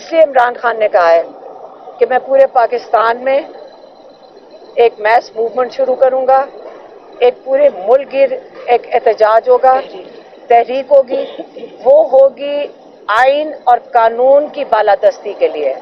اس لیے عمران خان نے کہا ہے کہ میں پورے پاکستان میں ایک میس موومنٹ شروع کروں گا, ایک پورے ملک گیر ایک احتجاج ہوگا, تحریک ہوگی, وہ ہوگی آئین اور قانون کی بالادستی کے لیے,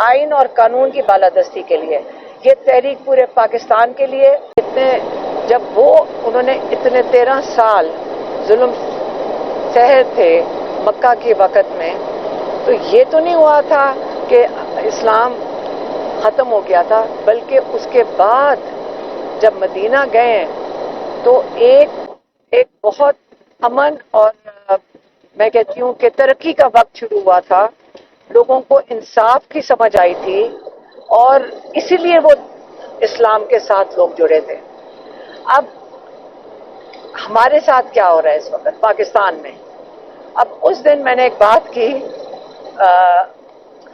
آئین اور قانون کی بالادستی کے لیے. یہ تحریک پورے پاکستان کے لیے. جب انہوں نے اتنے 13 سال ظلم سہے تھے مکہ کے وقت میں, تو یہ تو نہیں ہوا تھا کہ اسلام ختم ہو گیا تھا, بلکہ اس کے بعد جب مدینہ گئے تو ایک بہت امن اور میں کہتی ہوں کہ ترقی کا وقت شروع ہوا تھا. لوگوں کو انصاف کی سمجھ آئی تھی اور اسی لیے وہ اسلام کے ساتھ لوگ جڑے تھے. اب ہمارے ساتھ کیا ہو رہا ہے اس وقت پاکستان میں؟ اب اس دن میں نے ایک بات کی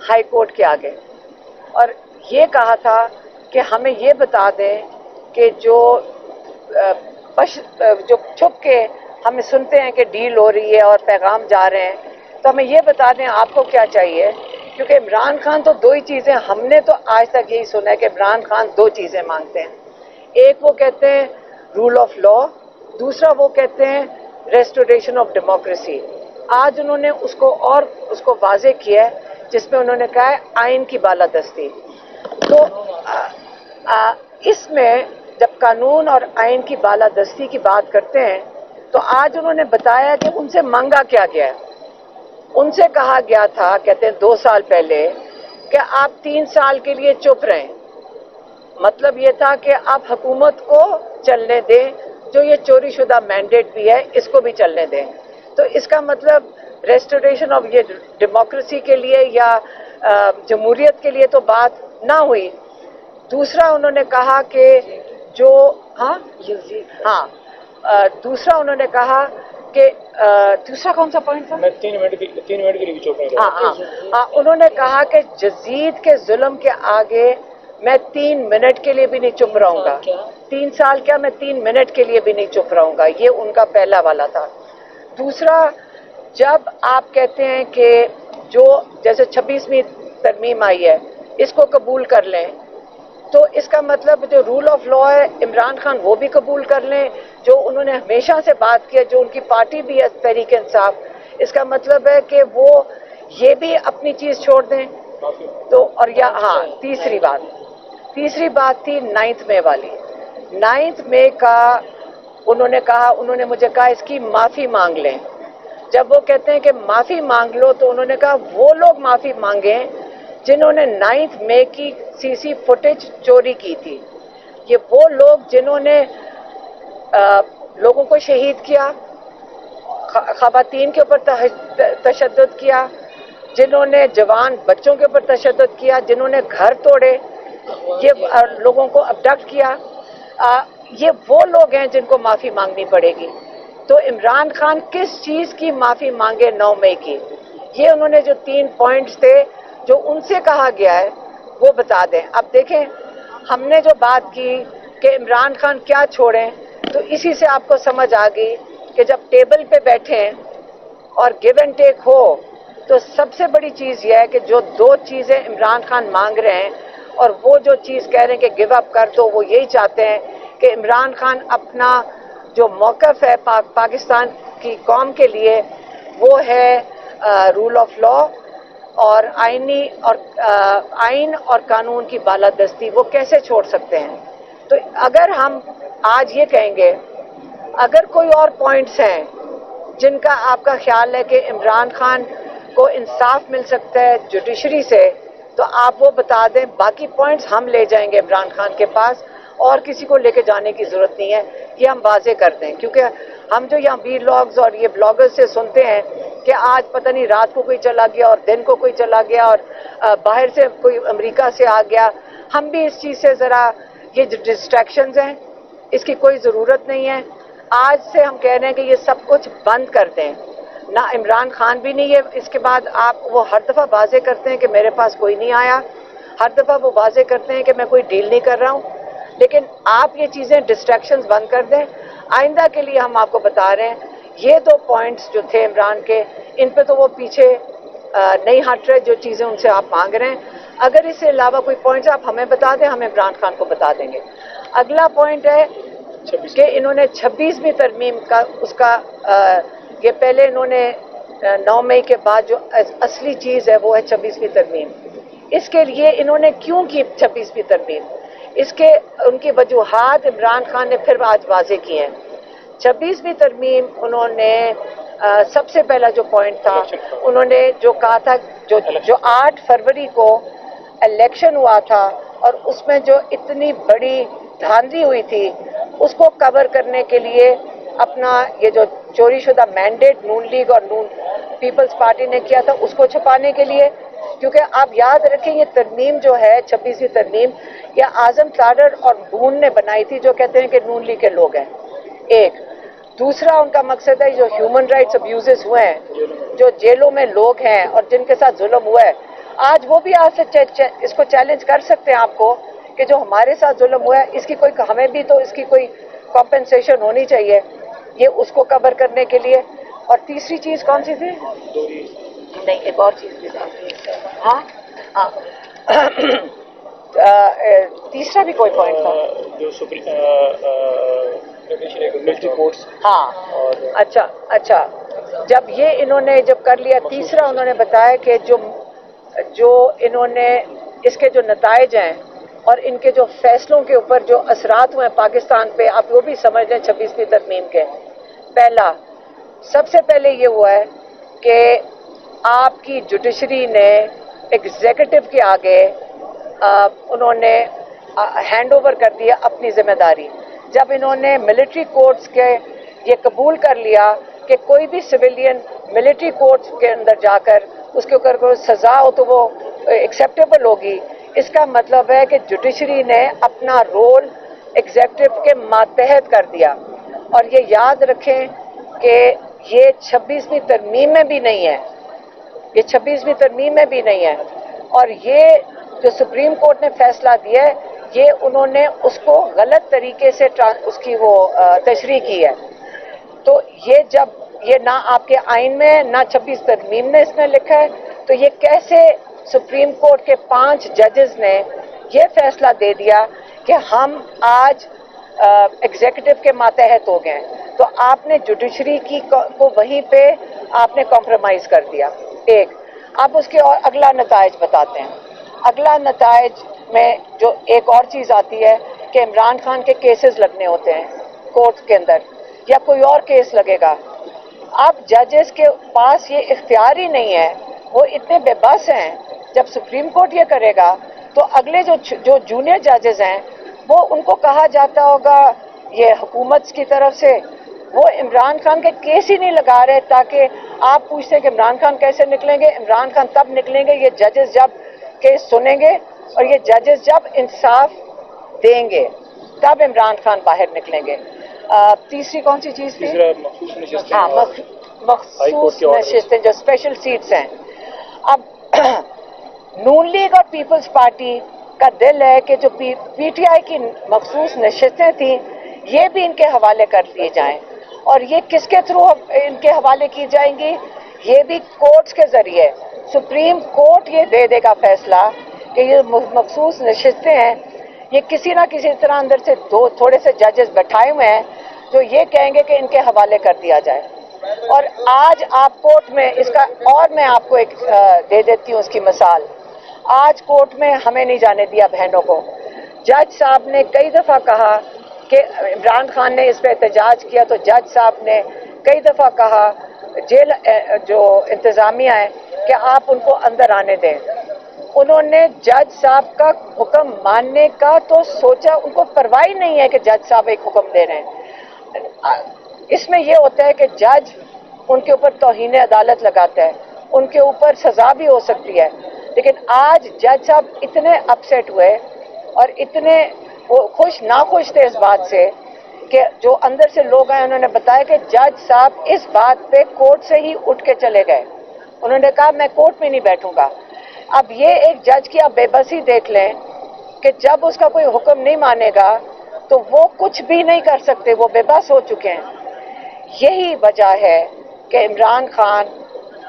ہائی کورٹ کے آگے, اور یہ کہا تھا کہ ہمیں یہ بتا دیں کہ جو چھپ کے ہمیں سنتے ہیں کہ ڈیل ہو رہی ہے اور پیغام جا رہے ہیں, تو ہمیں یہ بتا دیں آپ کو کیا چاہیے. کیونکہ عمران خان تو 2 ہی چیزیں, ہم نے تو آج تک یہی سنا ہے کہ عمران خان 2 چیزیں مانگتے ہیں. ایک وہ کہتے ہیں رول آف لا, دوسرا وہ کہتے ہیں ریسٹوریشن آف ڈیموکریسی. آج انہوں نے اس کو واضح کیا ہے جس میں انہوں نے کہا ہے آئین کی بالادستی. تو اس میں جب قانون اور آئین کی بالادستی کی بات کرتے ہیں تو آج انہوں نے بتایا کہ ان سے مانگا کیا گیا ہے. ان سے کہا گیا تھا, کہتے ہیں 2 سال پہلے, کہ آپ 3 سال کے لیے چپ رہیں. مطلب یہ تھا کہ آپ حکومت کو چلنے دیں, جو یہ چوری شدہ مینڈیٹ بھی ہے اس کو بھی چلنے دیں. تو اس کا مطلب ریسٹوریشن آف یہ ڈیموکریسی کے لیے یا جمہوریت کے لیے تو بات نہ ہوئی. دوسرا انہوں نے کہا کہ جو دوسرا انہوں نے کہا کہ دوسرا کون سا پوائنٹ تھا؟ میں 3 منٹ کے لیے بھی چپ رہا. انہوں نے کہا کہ یزید کے ظلم کے آگے میں 3 منٹ کے لیے بھی نہیں چپ رہوں گا. 3 سال کیا, میں 3 منٹ کے لیے بھی نہیں چپ رہوں گا. یہ ان کا پہلا والا تھا. دوسرا, جب آپ کہتے ہیں کہ جو جیسے 26ویں ترمیم آئی ہے اس کو قبول کر لیں, تو اس کا مطلب جو رول آف لا ہے عمران خان وہ بھی قبول کر لیں, جو انہوں نے ہمیشہ سے بات کی ہے, جو ان کی پارٹی بھی ہے تحریک انصاف, اس کا مطلب ہے کہ وہ یہ بھی اپنی چیز چھوڑ دیں. تو اور تیسری بات تھی 9 مئی والی. 9 مئی کا انہوں نے مجھے کہا اس کی معافی مانگ لیں. جب وہ کہتے ہیں کہ معافی مانگ لو, تو انہوں نے کہا وہ لوگ معافی مانگیں جنہوں نے 9 مئی کی CC فوٹیج چوری کی تھی. یہ وہ لوگ جنہوں نے لوگوں کو شہید کیا, خواتین کے اوپر تشدد کیا, جنہوں نے جوان بچوں کے اوپر تشدد کیا, جنہوں نے گھر توڑے, یہ لوگوں کو ابڈکٹ کیا, یہ وہ لوگ ہیں جن کو معافی مانگنی پڑے گی. تو عمران خان کس چیز کی معافی مانگے 9 مئی کی؟ یہ انہوں نے جو 3 پوائنٹس تھے جو ان سے کہا گیا ہے وہ بتا دیں. اب دیکھیں, ہم نے جو بات کی کہ عمران خان کیا چھوڑیں, تو اسی سے آپ کو سمجھ آ گئی کہ جب ٹیبل پہ بیٹھیں اور گیو اینڈ ٹیک ہو, تو سب سے بڑی چیز یہ ہے کہ جو 2 چیزیں عمران خان مانگ رہے ہیں اور وہ جو چیز کہہ رہے ہیں کہ گیو اپ کر دو, وہ یہی چاہتے ہیں کہ عمران خان اپنا جو موقف ہے پاکستان کی قوم کے لیے وہ ہے رول آف لا اور آئین اور قانون کی بالادستی, وہ کیسے چھوڑ سکتے ہیں؟ تو اگر ہم آج یہ کہیں گے, اگر کوئی اور پوائنٹس ہیں جن کا آپ کا خیال ہے کہ عمران خان کو انصاف مل سکتا ہے جوڈیشری سے, تو آپ وہ بتا دیں. باقی پوائنٹس ہم لے جائیں گے عمران خان کے پاس, اور کسی کو لے کے جانے کی ضرورت نہیں ہے. یہ ہم واضح کر دیں, کیونکہ ہم جو یہاں ویلاگز اور یہ بلاگرز سے سنتے ہیں کہ آج پتہ نہیں رات کو کوئی چلا گیا اور دن کو کوئی چلا گیا اور باہر سے کوئی امریکہ سے آ گیا, ہم بھی اس چیز سے ذرا, یہ جو ڈسٹریکشنز ہیں اس کی کوئی ضرورت نہیں ہے. آج سے ہم کہہ رہے ہیں کہ یہ سب کچھ بند کر دیں. نہ عمران خان بھی نہیں ہے, اس کے بعد وہ ہر دفعہ واضح کرتے ہیں کہ میرے پاس کوئی نہیں آیا, ہر دفعہ وہ واضح کرتے ہیں کہ میں کوئی ڈیل نہیں کر رہا ہوں. لیکن آپ یہ چیزیں ڈسٹریکشنز بند کر دیں. آئندہ کے لیے ہم آپ کو بتا رہے ہیں, یہ 2 پوائنٹس جو تھے عمران کے, ان پہ تو وہ پیچھے नहीं हट रहे जो चीज़ें उनसे आप मांग रहे हैं। अगर इससे अलावा कोई पॉइंट्स आप हमें बता दें, हम इमरान खान को बता देंगे। अगला पॉइंट है कि इन्होंने 26वीं तरमीम का उसका ये पहले इन्होंने 9 मई के बाद जो असली चीज़ है वो है 26वीं तरमीम। इसके लिए इन्होंने क्यों की 26वीं तरमीम, इसके उनकी वजूहात इमरान खान ने फिर आज वाजे की हैं। 26वीं तरमीम उन्होंने सबसे पहला जो पॉइंट था उन्होंने जो कहा था जो 8 फरवरी को इलेक्शन हुआ था और उसमें जो इतनी बड़ी धांधली हुई थी उसको कवर करने के लिए अपना ये जो चोरी शुदा मैंडेट नून लीग और नून पीपल्स पार्टी ने किया था उसको छुपाने के लिए, क्योंकि आप याद रखें ये तरमीम जो है 26वीं तरमीम ये आजम तारड़ और नून ने बनाई थी जो कहते हैं कि नून लीग के लोग हैं। एक दूसरा उनका मकसद है जो ह्यूमन राइट्स अब्यूजेस हुए हैं, जो जेलों में लोग हैं और जिनके साथ जुल्म हुआ है, आज वो भी आज से इसको चैलेंज कर सकते हैं आपको कि जो हमारे साथ जुल्म हुआ है इसकी कोई, हमें भी तो इसकी कोई कॉम्पेंसेशन होनी चाहिए, ये उसको कवर करने के लिए। और तीसरी चीज़ कौन सी थी? नहीं, एक और चीज़ भी था। हाँ हाँ तीसरा भी कोई पॉइंट था जो हाँ अच्छा जब ये इन्होंने जब कर लिया, तीसरा उन्होंने बताया कि जो इन्होंने इसके जो नताइज हैं और इनके जो फैसलों के ऊपर जो असरात हुए हैं पाकिस्तान पे, आप वो भी समझ लें 26वीं तरमीम के। पहला सबसे पहले ये हुआ है कि आपकी जुडिशरी ने एग्जीक्यूटिव के आगे उन्होंने हैंड ओवर कर दिया अपनी जिम्मेदारी। जब इन्होंने मिलिट्री कोर्ट्स के ये कबूल कर लिया कि कोई भी सिविलियन मिलिट्री कोर्ट्स के अंदर जाकर उसके ऊपर कोई सज़ा हो तो वो एक्सेप्टेबल होगी, इसका मतलब है कि जुडिशरी ने अपना रोल एग्जीक्यूटिव के मातहत कर दिया। और ये याद रखें कि ये 26वीं तरमीम में भी नहीं है, ये 26वीं तरमीम में भी नहीं है। और ये जो सुप्रीम कोर्ट ने फैसला दिया है ये उन्होंने उसको गलत तरीके से उसकी वो तशरीह की है। तो ये जब ये ना आपके आइन में ना 26 तरमीम ने इसमें लिखा है, तो ये कैसे सुप्रीम कोर्ट के 5 जजेस ने ये फैसला दे दिया कि हम आज एग्जीक्यूटिव के मातहत हो गए, तो आपने जुडिशरी की को वहीं पे आपने कॉम्प्रोमाइज़ कर दिया। एक आप उसके और अगला नताइज बताते हैं। अगला नताइज में जो एक और चीज़ आती है कि इमरान खान के केसेस लगने होते हैं कोर्ट के अंदर या कोई और केस लगेगा। अब जजेस के पास ये इख्तियार ही नहीं है, वो इतने बेबस हैं। जब सुप्रीम कोर्ट ये करेगा तो अगले जो जूनियर जजेस हैं वो उनको कहा जाता होगा ये हुकूमत की तरफ से वो इमरान खान के केस ही नहीं लगा रहे, ताकि आप पूछते हैं कि इमरान खान कैसे निकलेंगे। इमरान खान तब निकलेंगे ये जजेस जब केस सुनेंगे और ये जजेस जब इंसाफ देंगे तब इमरान खान बाहर निकलेंगे। तीसरी कौन सी चीज़ थी? हाँ, मखसूस नशिस्तें जो स्पेशल सीट्स हैं। अब नून लीग और पीपल्स पार्टी का दिल है कि जो पीटीआई की मखसूस नशिस्तें थी ये भी इनके हवाले कर दिए जाएं, और ये किसके थ्रू इनके हवाले की जाएंगी? ये भी कोर्ट्स के जरिए। सुप्रीम कोर्ट ये दे देगा फैसला कि ये मखसूस नशिस्तें हैं, ये किसी ना किसी तरह अंदर से थोड़े से जजेस बैठाए हुए हैं जो ये कहेंगे कि इनके हवाले कर दिया जाए। और आज आप कोर्ट में इसका, और मैं आपको एक दे देती हूँ उसकी मिसाल। आज कोर्ट में हमें नहीं जाने दिया बहनों को। जज साहब ने कई दफ़ा कहा कि इमरान खान ने इस पर एहतजाज किया तो जज साहब ने कई दफ़ा कहा जेल जो इंतज़ामिया है कि आप उनको अंदर आने दें। उन्होंने जज साहब का हुक्म मानने का तो सोचा, उनको परवाह ही नहीं है कि जज साहब एक हुक्म दे रहे हैं। इसमें यह होता है कि जज उनके ऊपर तौहीन अदालत लगाता है, उनके ऊपर सज़ा भी हो सकती है। लेकिन आज जज साहब इतने अपसेट हुए और इतने वो नाखुश थे इस बात से कि जो अंदर से लोग आए उन्होंने बताया कि जज साहब इस बात पे कोर्ट से ही उठ के चले गए। उन्होंने कहा मैं कोर्ट में नहीं बैठूंगा। अब ये एक जज की आप बेबसी देख लें कि जब उसका कोई हुक्म नहीं मानेगा तो वो कुछ भी नहीं कर सकते, वो बेबस हो चुके हैं। यही वजह है कि इमरान खान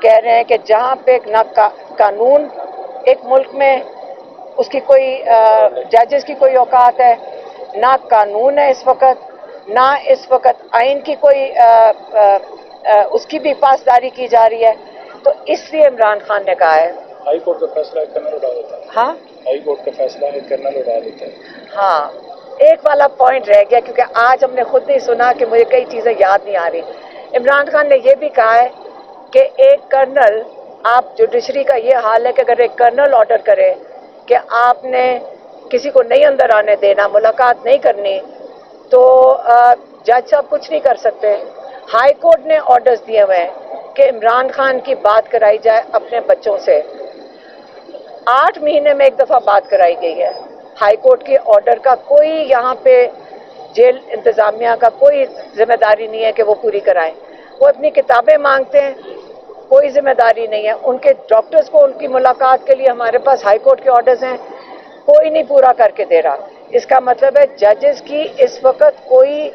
कह रहे हैं कि जहाँ पे ना कानून एक मुल्क में उसकी कोई जजेस की कोई औकात है, ना कानून है इस वक्त, ना इस वक्त आइन की कोई उसकी भी पासदारी की जा रही है, तो इसलिए इमरान खान ने कहा है। हाई कोर्ट का फैसला एक कर्नल उड़ा देता है। हाँ, हाई कोर्ट का फैसला एक कर्नल उड़ा देता है। हाँ, एक वाला पॉइंट रह गया क्योंकि आज हमने खुद नहीं सुना कि मुझे कई चीज़ें याद नहीं आ रही। इमरान खान ने यह भी कहा है कि एक कर्नल, आप जुडिशरी का ये हाल है कि अगर एक कर्नल ऑर्डर करे कि आपने किसी को नहीं अंदर आने देना, मुलाकात नहीं करनी, तो जज साहब कुछ नहीं कर सकते। हाई कोर्ट ने ऑर्डर्स दिए हुए हैं कि इमरान खान की बात कराई जाए अपने बच्चों से। 8 महीने में एक दफ़ा बात कराई गई है। हाई कोर्ट के ऑर्डर का कोई यहाँ पे जेल इंतज़ामिया का कोई जिम्मेदारी नहीं है कि वो पूरी कराएं। वो अपनी किताबें मांगते हैं, कोई जिम्मेदारी नहीं है। उनके डॉक्टर्स को उनकी मुलाकात के लिए हमारे पास हाई कोर्ट के ऑर्डर्स हैं, कोई नहीं पूरा करके दे रहा। इसका मतलब है जजेस की इस वक्त कोई,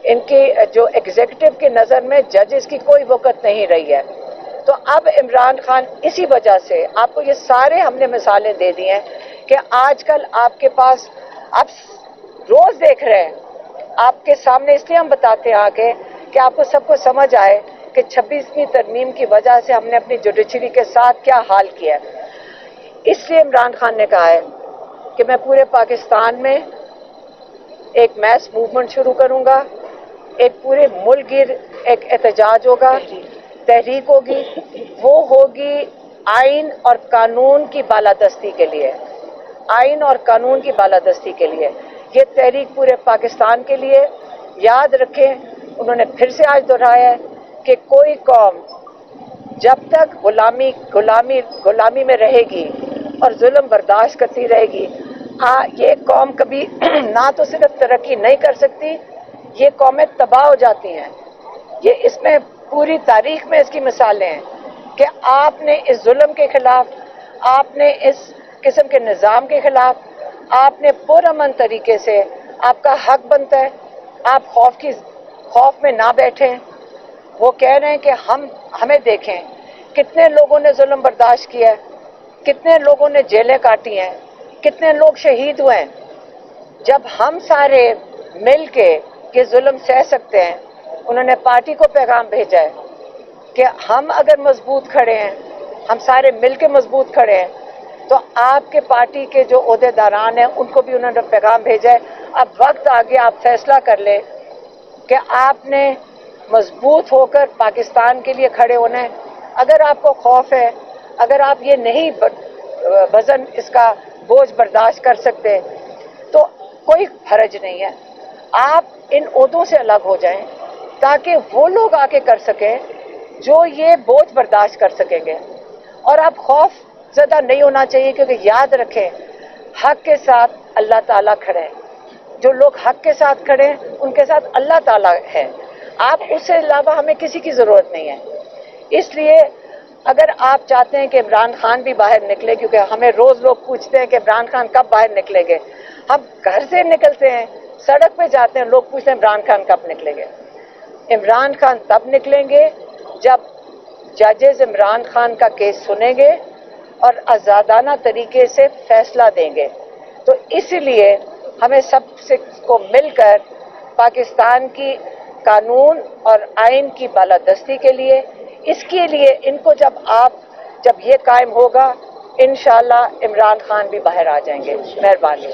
इनकी जो एग्जीक्यूटिव की नज़र में जजेस की कोई वक़्त नहीं रही है। तो अब इमरान खान इसी वजह से, आपको ये सारे हमने मिसालें दे दी हैं कि आजकल आपके पास, आप रोज़ देख रहे हैं, आपके सामने इसलिए हम बताते हैं आगे कि आपको सबको समझ आए कि 26वीं तरमीम की वजह से हमने अपनी जुडिशरी के साथ क्या हाल किया है। इसलिए इमरान खान ने कहा है कि मैं पूरे पाकिस्तान में एक मैस मूवमेंट शुरू करूंगा, एक पूरे मुल्क गिर एक एहतजाज होगा, तहरीक होगी। वो होगी आइन और कानून की बालादस्ती के लिए, आइन और कानून की बालादस्ती के लिए। ये तहरीक पूरे पाकिस्तान के लिए। याद रखें, उन्होंने फिर से आज दोहराया है कि कोई कौम जब तक गुलामी में रहेगी और जुल्म बर्दाश्त करती रहेगी, ये कौम कभी ना तो सिर्फ तरक्की नहीं कर सकती, ये कौमें तबाह हो जाती हैं। ये इसमें पूरी तारीख में इसकी मिसालें हैं कि आपने इस जुल्म के खिलाफ, आपने इस किस्म के निज़ाम के खिलाफ, आपने पुरअमन तरीके से, आपका हक बनता है, आप खौफ में ना बैठें। वो कह रहे हैं कि हमें देखें कितने लोगों ने जुल्म बर्दाश्त किया है, कितने लोगों ने जेलें काटी हैं, कितने लोग शहीद हुए हैं। जब हम सारे मिल के ये जुल्म सह सकते हैं, उन्होंने पार्टी को पैगाम भेजा है कि हम अगर मजबूत खड़े हैं, हम सारे मिल के मजबूत खड़े हैं, तो आपके पार्टी के जो ओहदेदारान हैं उनको भी उन्होंने पैगाम भेजा है। अब वक्त आ गया, आप फैसला कर ले कि आपने मजबूत होकर पाकिस्तान के लिए खड़े होना है। अगर आपको खौफ है, अगर आप ये नहीं वजन, इसका बोझ बर्दाश्त कर सकते, तो कोई हर्ज नहीं है, आप इन ओहदों से अलग हो जाएं ताकि वो लोग आके कर सकें जो ये बोझ बर्दाश्त कर सकेंगे। और आप खौफ ज़्यादा नहीं होना चाहिए, क्योंकि याद रखें हक के साथ अल्लाह ताला खड़े हैं। जो लोग हक के साथ खड़े हैं उनके साथ अल्लाह ताला है। आप उससे अलावा हमें किसी की ज़रूरत नहीं है। इसलिए अगर आप चाहते हैं कि इमरान खान भी बाहर निकले, क्योंकि हमें रोज़ लोग पूछते हैं कि इमरान खान कब बाहर निकलेंगे, हम घर से निकलते हैं, सड़क पे जाते हैं, लोग पूछते हैं इमरान खान कब निकलेंगे। इमरान खान तब निकलेंगे जब जजेस इमरान खान का केस सुनेंगे और आज़ादाना तरीके से फैसला देंगे। तो इसलिए हमें सबसे को मिलकर पाकिस्तान की कानून और आइन की बालादस्ती के लिए, इसके लिए इनको जब ये कायम होगा, इंशाअल्लाह इमरान खान भी बाहर आ जाएंगे। मेहरबानी।